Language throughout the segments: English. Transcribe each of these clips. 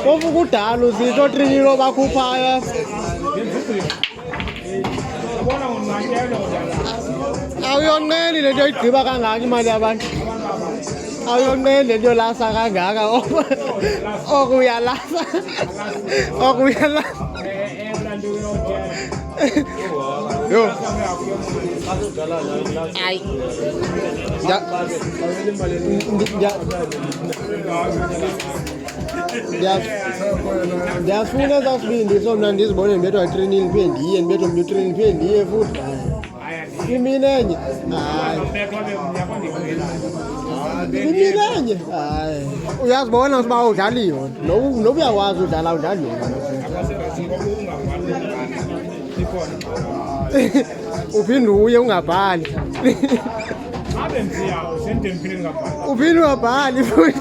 Phofu kudala uzitho trinilo bakhuphayo. Awuyonqeni lento igqiba kangaka imali yabantu. Awuyonqeni lento lasa kangaka. Okuyalasa. Okuyalasa. Yo. Ay. Ndiyafuna zasibindi somna ndizibone ndibethwa i-training ndiphinde ndiye ndibethwa omnye utraining ndiphinde ndiye futhi imini enye imini enye hayi uyazibona uba udlaliyo noba uyakwazi udlala udlaliyo uphinde uye ungabhali uphinde ungabhali futhi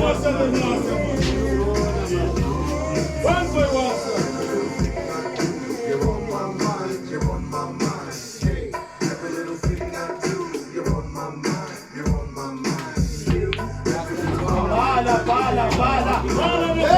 One boy wants You're on my mind, you're on my mind. Hey, every little thing I do, you're on my mind, you're on my mind. Bala, bala, bala.